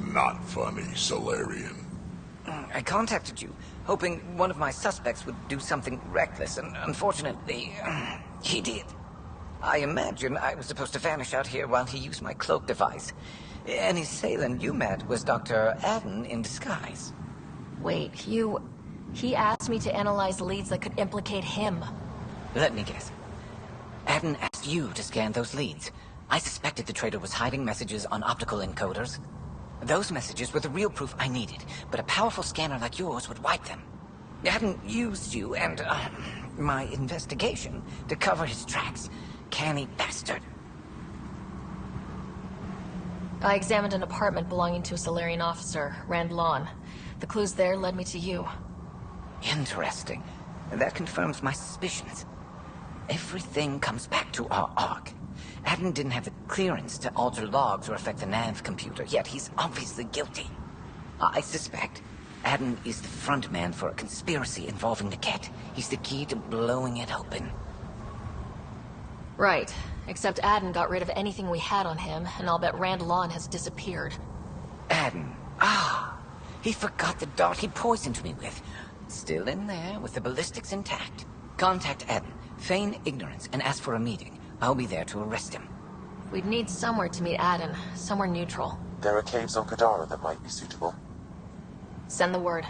Not funny, Solarian. I contacted you, hoping one of my suspects would do something reckless, and unfortunately, he did. I imagine I was supposed to vanish out here while he used my cloak device. Any Salen you met was Dr. Adden in disguise. Wait, he asked me to analyze leads that could implicate him. Let me guess. Adden asked you to scan those leads. I suspected the traitor was hiding messages on optical encoders. Those messages were the real proof I needed, but a powerful scanner like yours would wipe them. Adden used you and, my investigation to cover his tracks. Canny bastard. I examined an apartment belonging to a Solarian officer, Rand Lawn. The clues there led me to you. Interesting. That confirms my suspicions. Everything comes back to our arc. Adden didn't have the clearance to alter logs or affect the nav computer, yet he's obviously guilty. I suspect Adden is the front man for a conspiracy involving the Ket. He's the key to blowing it open. Right. Except Adden got rid of anything we had on him, and I'll bet Rand Lawn has disappeared. Adden. Ah! He forgot the dart he poisoned me with. Still in there, with the ballistics intact. Contact Adden, feign ignorance, and ask for a meeting. I'll be there to arrest him. We'd need somewhere to meet Adden, somewhere neutral. There are caves on Kadara that might be suitable. Send the word.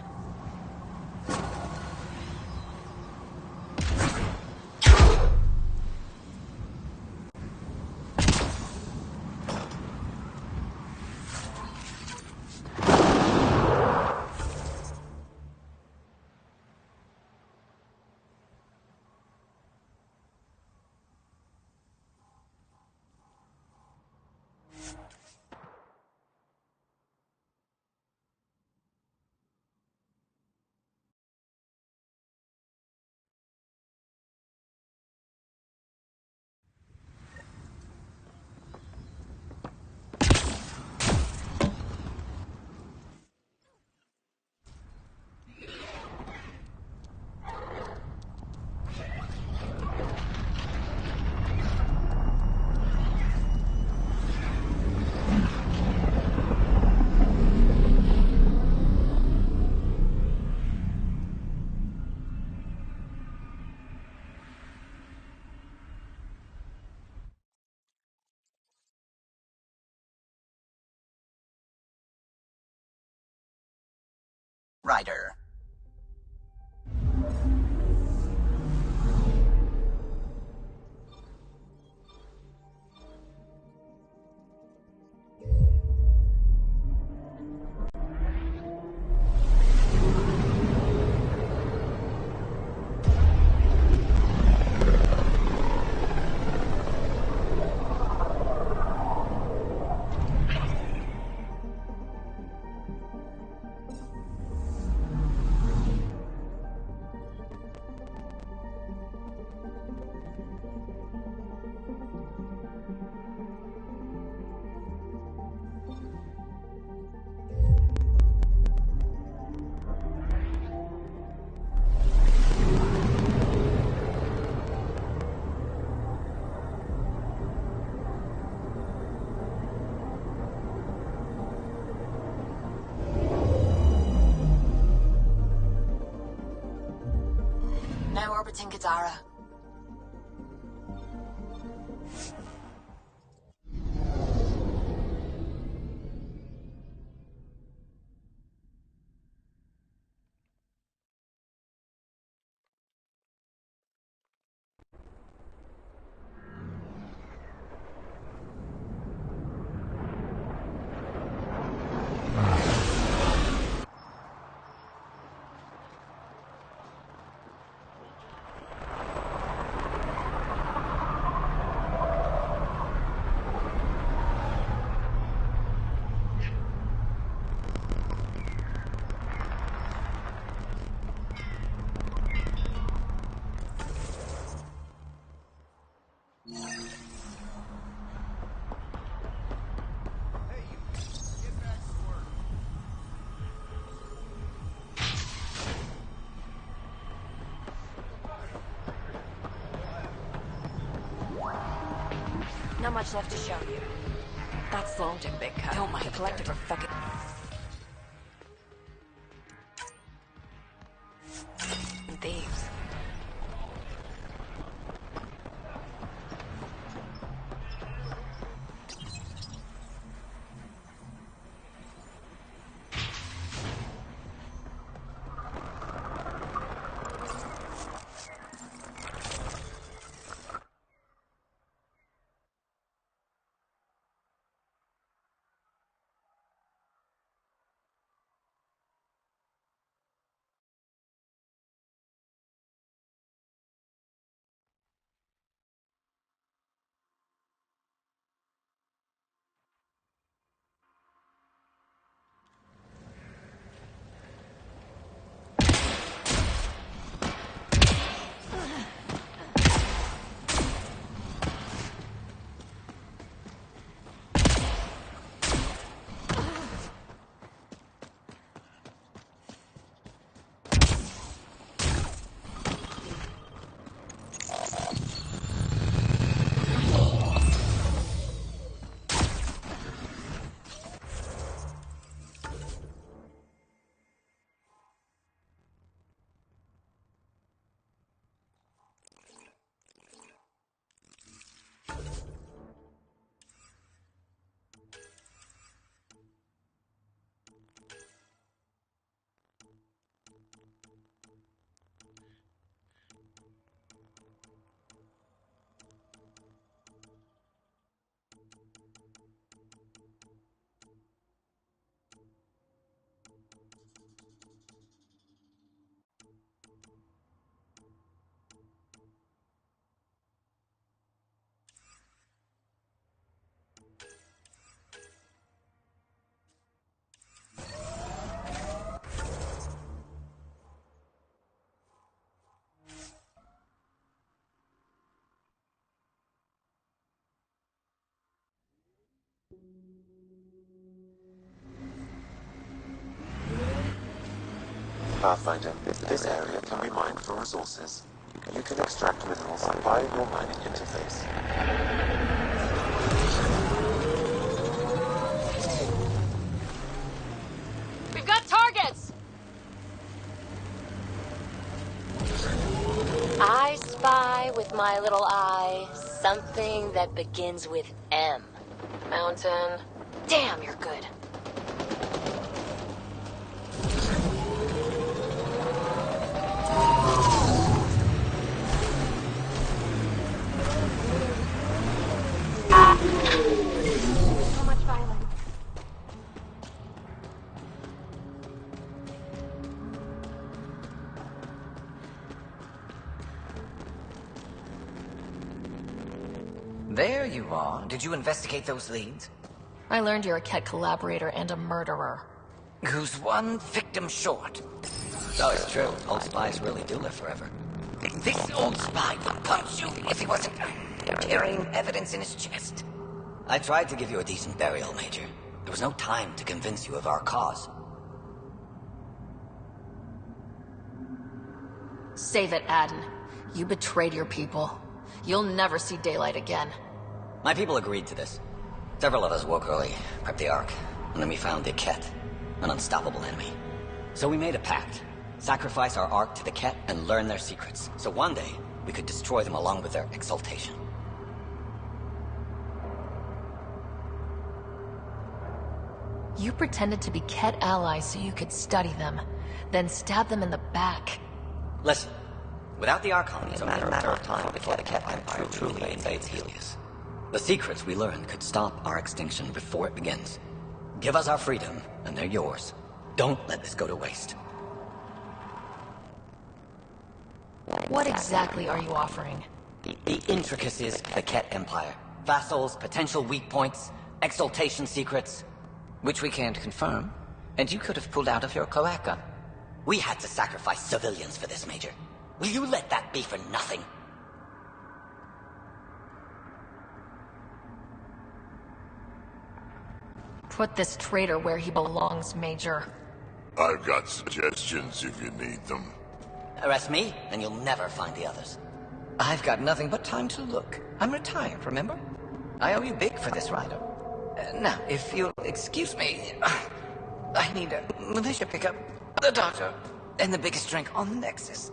Ryder. Now orbiting Gadara. Not much left to show you. That's Sloan Dick Big Cut. Don't mind the collective are fucking... thieves. Pathfinder, this area can be mined for resources. You can extract minerals via your mining interface. We've got targets! I spy with my little eye something that begins with M. Mountain. Damn, you're good. There you are. Did you investigate those leads? I learned you're a Ket collaborator and a murderer. Who's one victim short? Oh, it's true. Old spies really do live forever. This old spy would punch you if he wasn't carrying evidence in his chest. I tried to give you a decent burial, Major. There was no time to convince you of our cause. Save it, Aden. You betrayed your people. You'll never see daylight again. My people agreed to this. Several of us woke early, prepped the Ark, and then we found the Ket, an unstoppable enemy. So we made a pact. Sacrifice our Ark to the Ket and learn their secrets, so one day we could destroy them along with their exaltation. You pretended to be Ket allies so you could study them, then stab them in the back. Listen, without the Archon, it's a matter of time before the Ket Empire truly invades Helios. The secrets we learned could stop our extinction before it begins. Give us our freedom, and they're yours. Don't let this go to waste. What exactly are you offering? The intricacies of the Ket Empire. Vassals, potential weak points, exaltation secrets, which we can't confirm, and you could have pulled out of your cloaca. We had to sacrifice civilians for this, Major. Will you let that be for nothing? Put this traitor where he belongs, Major. I've got suggestions if you need them. Arrest me, and you'll never find the others. I've got nothing but time to look. I'm retired, remember? I owe you big for this, Ryder. Now, if you'll excuse me, I need a militia pickup, the doctor, and the biggest drink on the Nexus.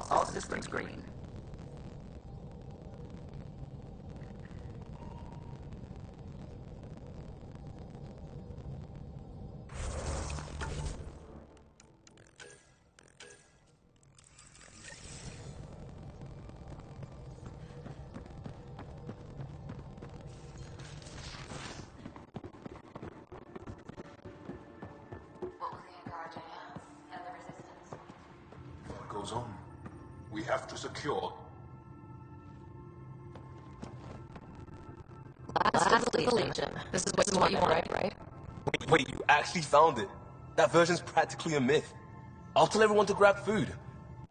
All systems green. What goes on? We have to secure. Last Legion. This is what you want, right? Wait, you actually found it? That version's practically a myth. I'll tell everyone to grab food.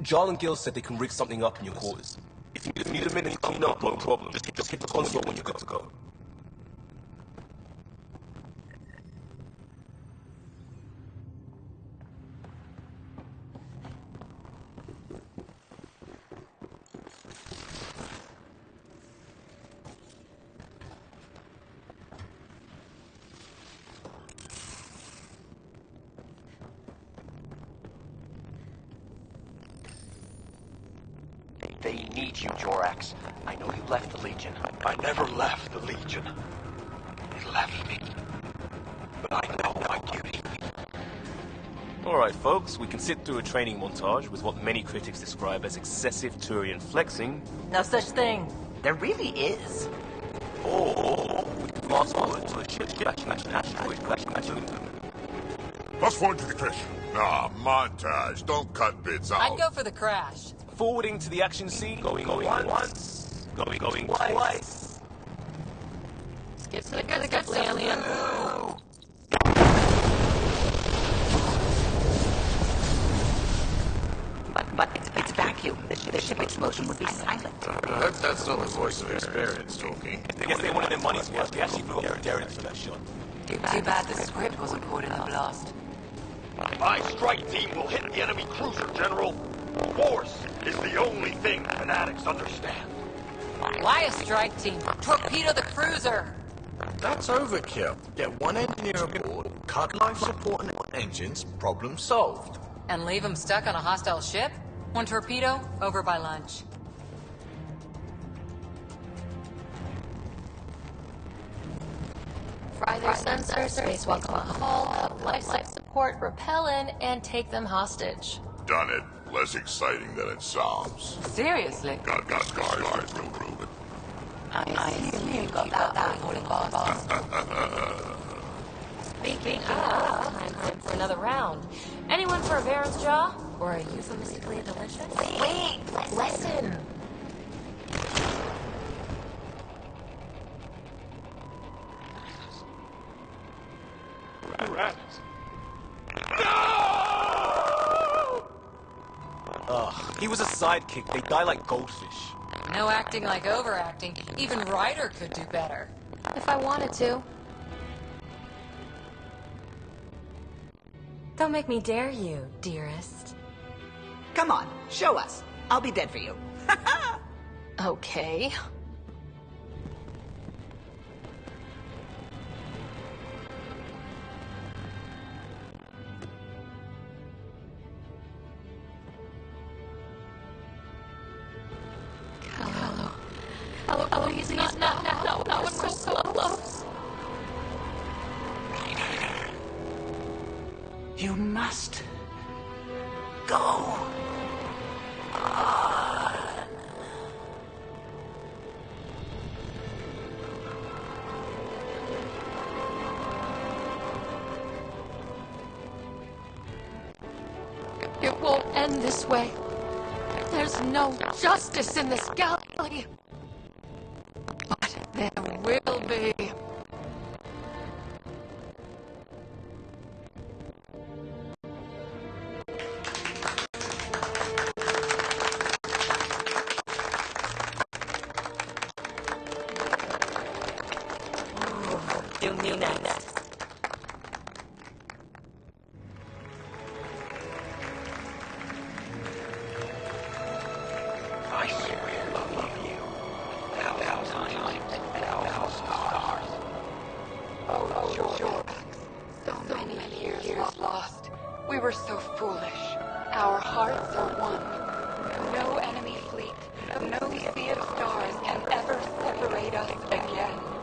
Jarl and Gil said they can rig something up in your quarters. If you need a minute to clean up, no problem. Just hit the console when you're good to go. They need you, Jorax. I know you left the Legion. I never left the Legion. They left me. But I know my duty. Alright folks, we can sit through a training montage with what many critics describe as excessive Turian flexing. No such thing. There really is. Fast forward to a ship Fast forward to the crash. Ah, montage. Don't cut bits out. I'd go for the crash. Forwarding to the action scene. Going once. Going twice. Skip to the good alien. But it's back vacuum, the ship explosion would be silent. That's not the voice of experience talking. I guess they wanted their money's worth. They actually blew up Darren for that shot. Too bad the script wasn't put in the blast. My strike team will hit the enemy cruiser, General. Force is the only thing fanatics understand. Why a strike team? Torpedo the cruiser! That's overkill. Get one engineer aboard, cut life support and engines, problem solved. And leave them stuck on a hostile ship? One torpedo, over by lunch. Fry their sensors, spacewalk on the hull, help life support, repel in, and take them hostage. Done it. Less exciting than it sounds. Seriously? Got scars will prove it. I see you got that holding boss. Speaking of, time for another round. Anyone for a Baron's Jaw? Or a euphemistically delicious? Wait, listen. Ugh, he was a sidekick. They die like goldfish. No acting like overacting. Even Ryder could do better. If I wanted to. Don't make me dare you, dearest. Come on, show us. I'll be dead for you. Okay. Hello, please, not now, when we're so close. You must go. It won't end this way. There's no justice in this galaxy. But there will be. Do me next. I swear I love you. Now time, now stars. Oh, sure. So many years lost. We were so foolish. Our hearts are one. No enemy fleet, no sea of stars can ever separate us again.